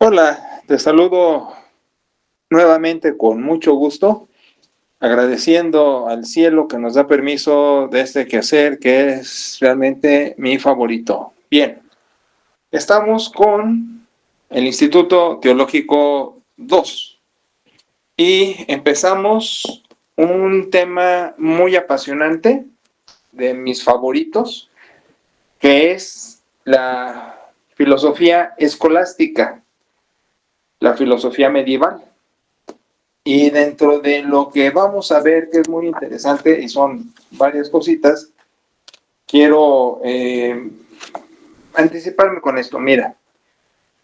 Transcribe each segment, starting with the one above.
Hola, te saludo nuevamente con mucho gusto, agradeciendo al cielo que nos da permiso de este quehacer que es realmente mi favorito. Bien, estamos con el Instituto Teológico 2 y empezamos un tema muy apasionante de mis favoritos, que es la filosofía escolástica, la filosofía medieval. Y dentro de lo que vamos a ver, que es muy interesante y son varias cositas, quiero anticiparme con esto. Mira,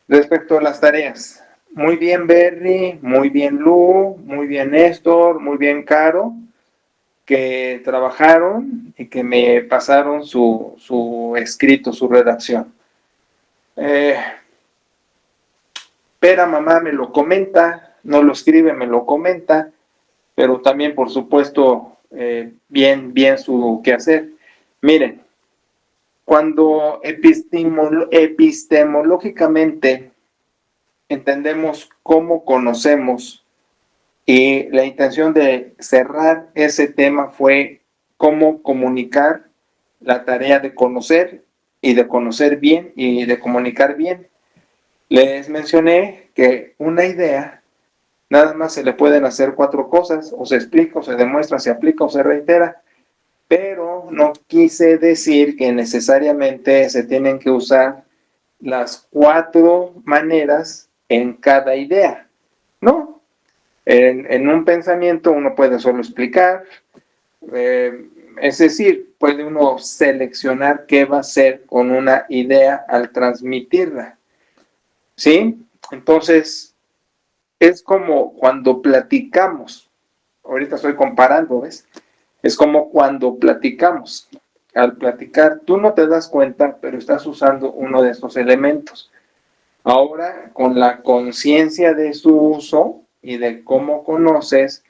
respecto a las tareas, muy bien Berry, muy bien Lu, muy bien Néstor, muy bien Caro, que trabajaron y que me pasaron su escrito, su redacción. Pera mamá me lo comenta, no lo escribe, me lo comenta, pero también, por supuesto, bien su quehacer. Miren, cuando epistemológicamente entendemos cómo conocemos, y la intención de cerrar ese tema fue cómo comunicar la tarea de conocer y de conocer bien y de comunicar bien. Les mencioné que una idea nada más se le pueden hacer cuatro cosas: o se explica, o se demuestra, se aplica o se reitera. Pero no quise decir que necesariamente se tienen que usar las cuatro maneras en cada idea. No, en un pensamiento uno puede solo explicar, es decir, puede uno seleccionar qué va a hacer con una idea al transmitirla, ¿sí? Entonces, es como cuando platicamos. Ahorita estoy comparando, ¿ves? Es como cuando platicamos. Al platicar, tú no te das cuenta, pero estás usando uno de estos elementos. Ahora, con la conciencia de su uso y de cómo conoces,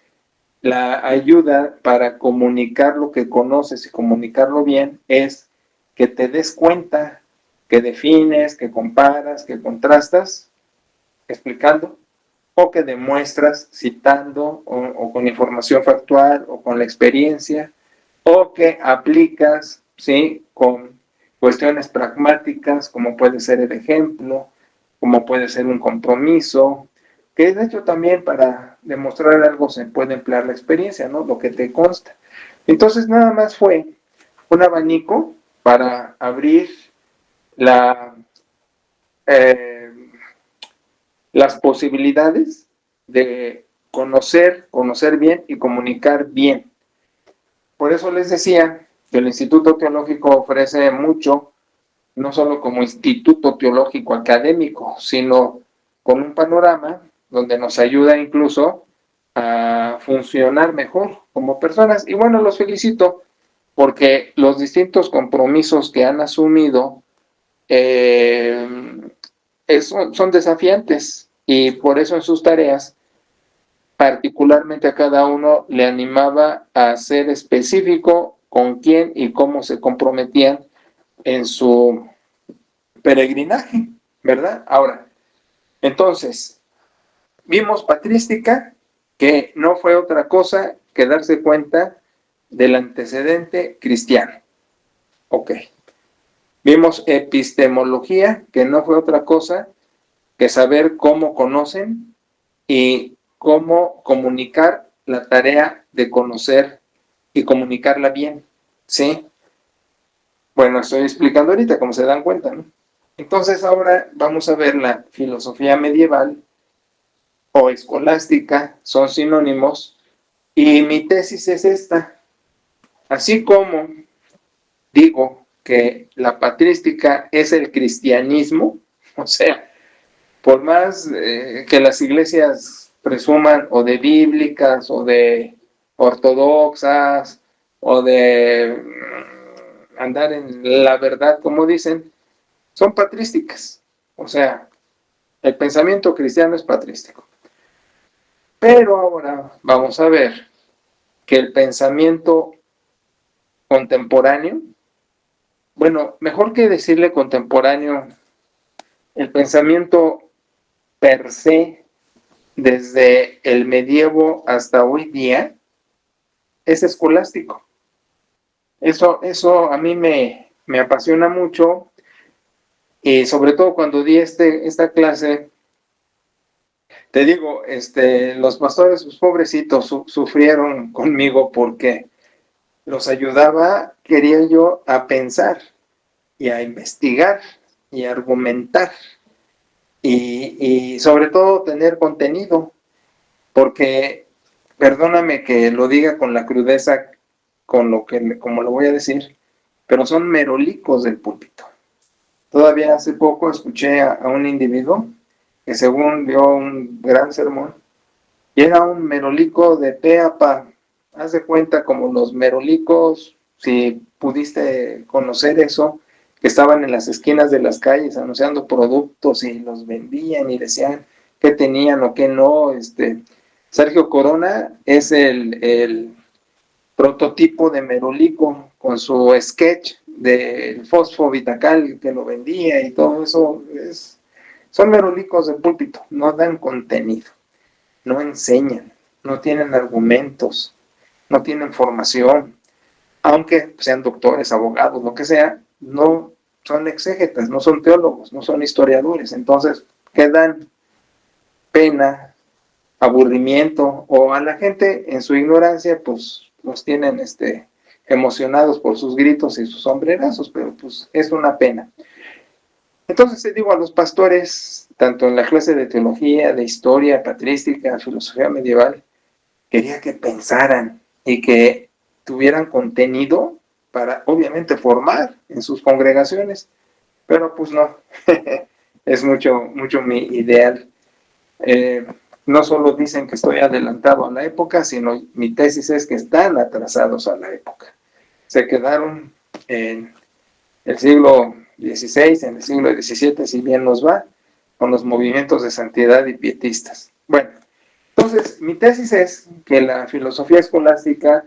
la ayuda para comunicar lo que conoces y comunicarlo bien es que te des cuenta, que defines, que comparas, que contrastas, explicando, o que demuestras citando o con información factual o con la experiencia, o que aplicas, ¿sí?, con cuestiones pragmáticas, como puede ser el ejemplo, como puede ser un compromiso, que de hecho también para demostrar algo se puede emplear la experiencia, ¿no?, lo que te consta. Entonces nada más fue un abanico para abrir la, eh, las posibilidades de conocer bien y comunicar bien. Por eso les decía que el Instituto Teológico ofrece mucho, no solo como instituto teológico académico, sino con un panorama donde nos ayuda incluso a funcionar mejor como personas. Y bueno, los felicito porque los distintos compromisos que han asumido son desafiantes, y por eso en sus tareas particularmente a cada uno le animaba a ser específico con quién y cómo se comprometían en su peregrinaje, ¿verdad? Ahora, entonces, vimos patrística, que no fue otra cosa que darse cuenta del antecedente cristiano. Ok. Vimos epistemología, que no fue otra cosa que saber cómo conocen y cómo comunicar la tarea de conocer y comunicarla bien, ¿sí? Bueno, estoy explicando ahorita, como se dan cuenta, ¿no? Entonces ahora vamos a ver la filosofía medieval o escolástica, son sinónimos, y mi tesis es esta. Así como digo que la patrística es el cristianismo, o sea, por más que las iglesias presuman o de bíblicas o de ortodoxas o de andar en la verdad, como dicen, son patrísticas. O sea, el pensamiento cristiano es patrístico. Pero ahora vamos a ver que el pensamiento contemporáneo, bueno, mejor que decirle contemporáneo, el pensamiento per se, desde el medievo hasta hoy día, es escolástico. Eso a mí me apasiona mucho, y sobre todo cuando di esta clase, te digo, los pastores, sus pobrecitos, sufrieron conmigo porque los ayudaba, quería yo, a pensar y a investigar y a argumentar y sobre todo tener contenido, porque perdóname que lo diga con la crudeza, como lo voy a decir, pero son merolicos del púlpito. Todavía hace poco escuché a un individuo que según dio un gran sermón y era un merolico de pe a pa. Haz de cuenta como los merolicos, si pudiste conocer eso, que estaban en las esquinas de las calles anunciando productos y los vendían y decían qué tenían o qué no. Sergio Corona es el prototipo de merolico con su sketch del fosfovitacal que lo vendía y todo eso. Son merolicos de púlpito, no dan contenido, no enseñan, no tienen argumentos, no tienen formación, aunque sean doctores, abogados, lo que sea, no son exégetas, no son teólogos, no son historiadores. Entonces, ¿qué dan? Pena, aburrimiento, o a la gente en su ignorancia, pues los tienen emocionados por sus gritos y sus sombrerazos, pero pues es una pena. Entonces te digo, a los pastores, tanto en la clase de teología, de historia, patrística, filosofía medieval, quería que pensaran y que tuvieran contenido para, obviamente, formar en sus congregaciones, pero pues no, es mucho mi ideal. No solo dicen que estoy adelantado a la época, sino mi tesis es que están atrasados a la época. Se quedaron en el siglo XVI, en el siglo XVII, si bien nos va, con los movimientos de santidad y pietistas. Bueno, entonces mi tesis es que la filosofía escolástica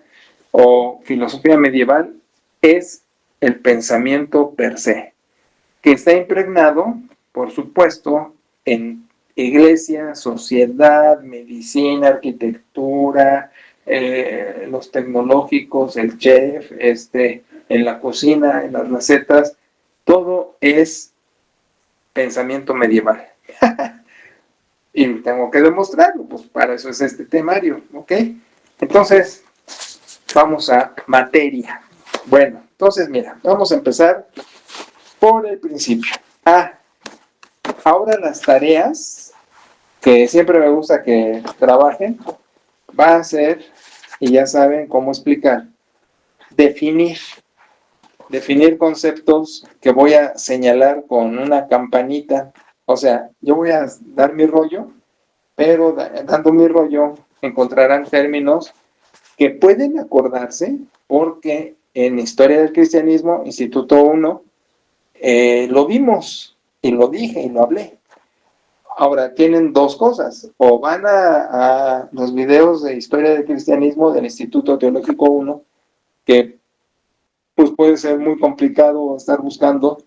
o filosofía medieval es el pensamiento per se, que está impregnado, por supuesto, en iglesia, sociedad, medicina, arquitectura, los tecnológicos, el chef, en la cocina, en las recetas, todo es pensamiento medieval. Y tengo que demostrarlo, pues para eso es este temario, ¿ok? Entonces, vamos a materia. Bueno, entonces mira, vamos a empezar por el principio. Ahora las tareas que siempre me gusta que trabajen va a ser, y ya saben cómo explicar, definir conceptos que voy a señalar con una campanita. O sea, yo voy a dar mi rollo, pero dando mi rollo encontrarán términos que pueden acordarse porque en Historia del Cristianismo, Instituto 1, lo vimos y lo dije y lo hablé. Ahora, tienen dos cosas, o van a los videos de Historia del Cristianismo del Instituto Teológico 1, que pues puede ser muy complicado estar buscando,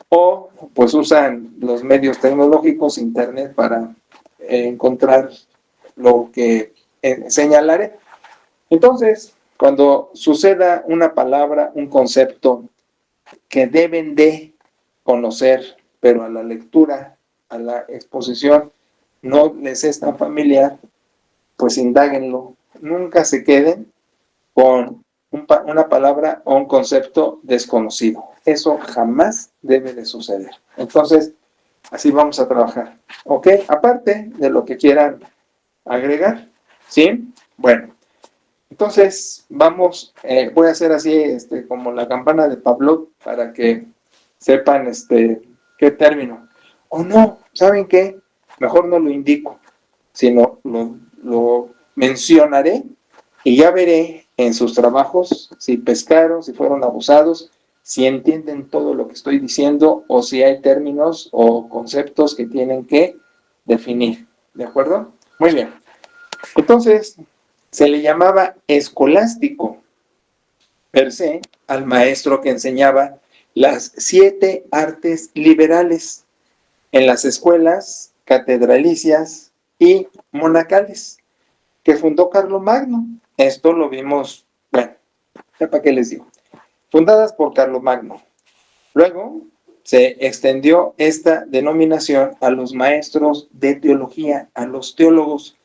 o pues usan los medios tecnológicos, internet, para encontrar lo que señalaré. Entonces, cuando suceda una palabra, un concepto que deben de conocer, pero a la lectura, a la exposición, no les es tan familiar, pues indáguenlo. Nunca se queden con una palabra o un concepto desconocido. Eso jamás debe de suceder. Entonces, así vamos a trabajar. ¿Ok? Aparte de lo que quieran agregar. ¿Sí? Bueno. Entonces, vamos, voy a hacer así, como la campana de Pavlov, para que sepan, qué término. O no, ¿saben qué? Mejor no lo indico, sino lo mencionaré y ya veré en sus trabajos si pescaron, si fueron abusados, si entienden todo lo que estoy diciendo o si hay términos o conceptos que tienen que definir. ¿De acuerdo? Muy bien. Entonces, se le llamaba escolástico per se al maestro que enseñaba las 7 artes liberales. En las escuelas catedralicias y monacales que fundó Carlomagno. Esto lo vimos, bueno, ya para qué les digo, fundadas por Carlomagno. Luego se extendió esta denominación a los maestros de teología, a los teólogos,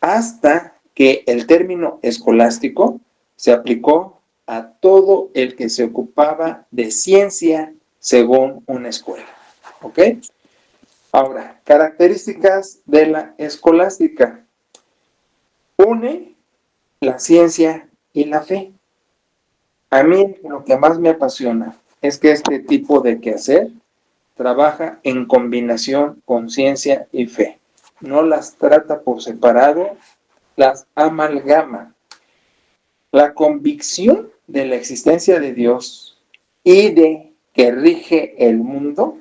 hasta que el término escolástico se aplicó a todo el que se ocupaba de ciencia según una escuela. ¿Ok? Ahora, características de la escolástica. Une la ciencia y la fe. A mí lo que más me apasiona es que este tipo de quehacer trabaja en combinación con ciencia y fe. No las trata por separado, las amalgama. La convicción de la existencia de Dios y de que rige el mundo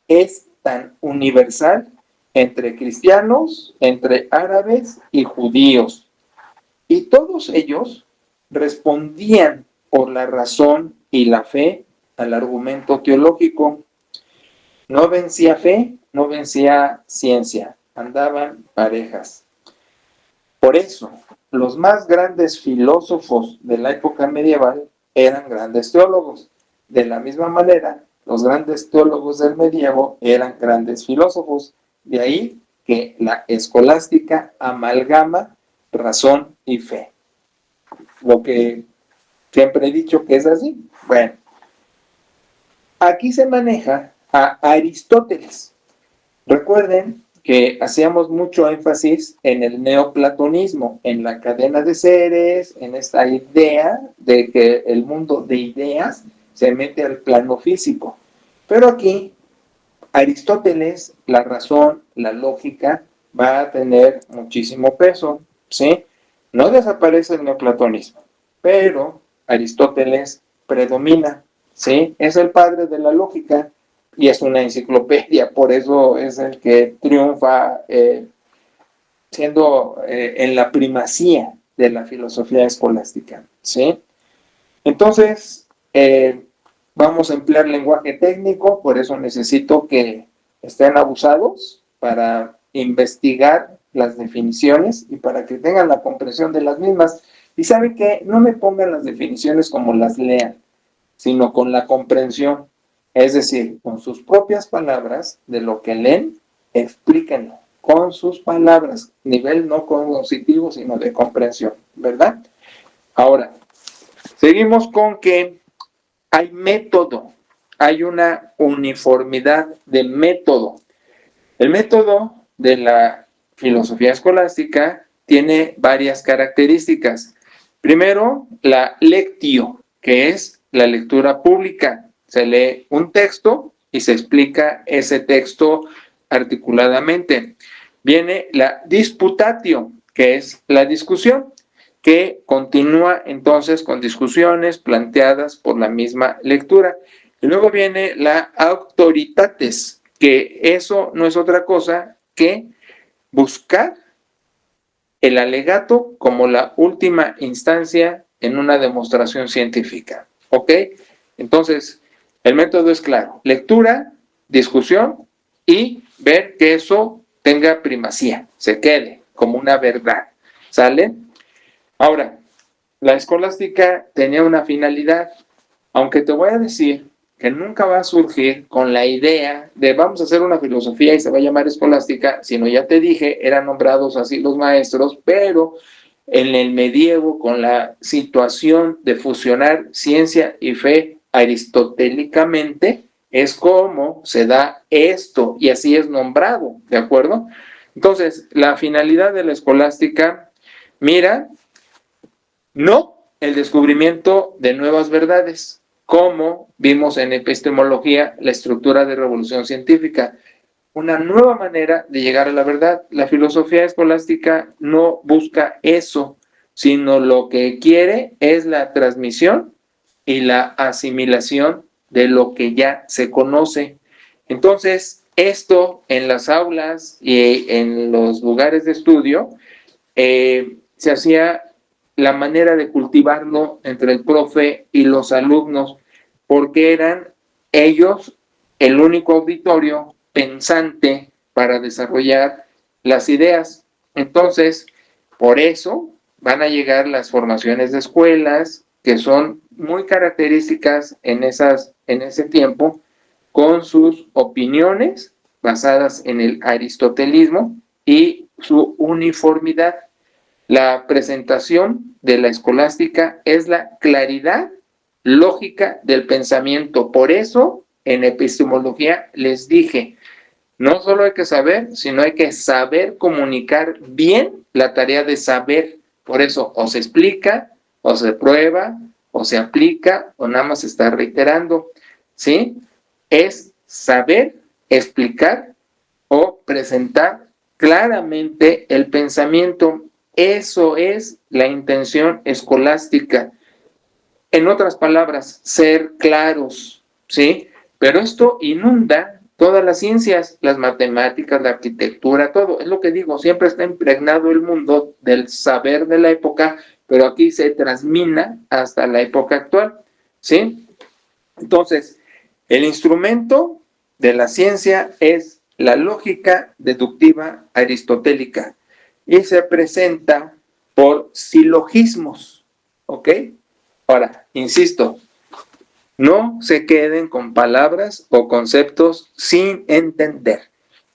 es tan universal entre cristianos, entre árabes y judíos. Y todos ellos respondían por la razón y la fe al argumento teológico. No vencía fe, no vencía ciencia, andaban parejas. Por eso, los más grandes filósofos de la época medieval eran grandes teólogos. De la misma manera, los grandes teólogos del medievo eran grandes filósofos. De ahí que la escolástica amalgama razón y fe. Lo que siempre he dicho que es así. Bueno, aquí se maneja a Aristóteles. Recuerden que hacíamos mucho énfasis en el neoplatonismo, en la cadena de seres, en esta idea de que el mundo de ideas se mete al plano físico. Pero aquí, Aristóteles, la razón, la lógica, va a tener muchísimo peso, ¿sí? No desaparece el neoplatonismo, pero Aristóteles predomina, ¿sí? Es el padre de la lógica y es una enciclopedia, por eso es el que triunfa siendo en la primacía de la filosofía escolástica, ¿sí? Entonces, vamos a emplear lenguaje técnico, por eso necesito que estén abusados para investigar las definiciones y para que tengan la comprensión de las mismas. Y saben que no me pongan las definiciones como las lean, sino con la comprensión, es decir, con sus propias palabras de lo que leen, explíquenlo con sus palabras, nivel no cognitivo, sino de comprensión, ¿verdad? Ahora, seguimos con que hay método, hay una uniformidad de método. El método de la filosofía escolástica tiene varias características. Primero, la lectio, que es la lectura pública. Se lee un texto y se explica ese texto articuladamente. Viene la disputatio, que es la discusión, que continúa entonces con discusiones planteadas por la misma lectura. Y luego viene la auctoritates, que eso no es otra cosa que buscar el alegato como la última instancia en una demostración científica. ¿Ok? Entonces, el método es claro: lectura, discusión y ver que eso tenga primacía, se quede como una verdad. ¿Sale? Ahora, la escolástica tenía una finalidad, aunque te voy a decir que nunca va a surgir con la idea de vamos a hacer una filosofía y se va a llamar escolástica, sino ya te dije, eran nombrados así los maestros, pero en el medievo, con la situación de fusionar ciencia y fe aristotélicamente, es como se da esto y así es nombrado, ¿de acuerdo? Entonces, la finalidad de la escolástica, mira, no el descubrimiento de nuevas verdades, como vimos en epistemología, la estructura de revolución científica, una nueva manera de llegar a la verdad. La filosofía escolástica no busca eso, sino lo que quiere es la transmisión y la asimilación de lo que ya se conoce. Entonces, esto en las aulas y en los lugares de estudio se hacía la manera de cultivarlo entre el profe y los alumnos, porque eran ellos el único auditorio pensante para desarrollar las ideas. Entonces, por eso van a llegar las formaciones de escuelas que son muy características en ese tiempo, con sus opiniones basadas en el aristotelismo y su uniformidad. La presentación de la escolástica es la claridad lógica del pensamiento. Por eso, en epistemología les dije, no solo hay que saber, sino hay que saber comunicar bien la tarea de saber. Por eso, o se explica, o se prueba, o se aplica, o nada más se está reiterando. ¿Sí? Es saber explicar o presentar claramente el pensamiento. Eso es la intención escolástica. En otras palabras, ser claros, ¿sí? Pero esto inunda todas las ciencias, las matemáticas, la arquitectura, todo. Es lo que digo, siempre está impregnado el mundo del saber de la época, pero aquí se transmina hasta la época actual, ¿sí? Entonces, el instrumento de la ciencia es la lógica deductiva aristotélica y se presenta por silogismos, ¿ok? Ahora, insisto, no se queden con palabras o conceptos sin entender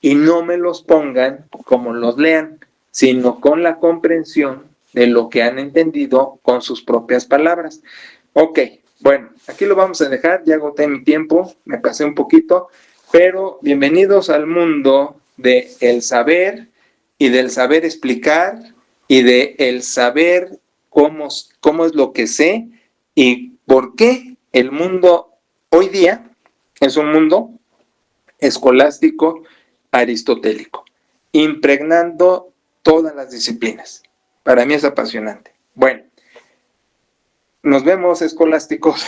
y no me los pongan como los lean, sino con la comprensión de lo que han entendido con sus propias palabras. Ok, bueno, aquí lo vamos a dejar, ya agoté mi tiempo, me pasé un poquito, pero bienvenidos al mundo del saber y del saber explicar y del saber cómo es lo que sé y por qué el mundo hoy día es un mundo escolástico aristotélico, impregnando todas las disciplinas. Para mí es apasionante. Bueno, nos vemos, escolásticos.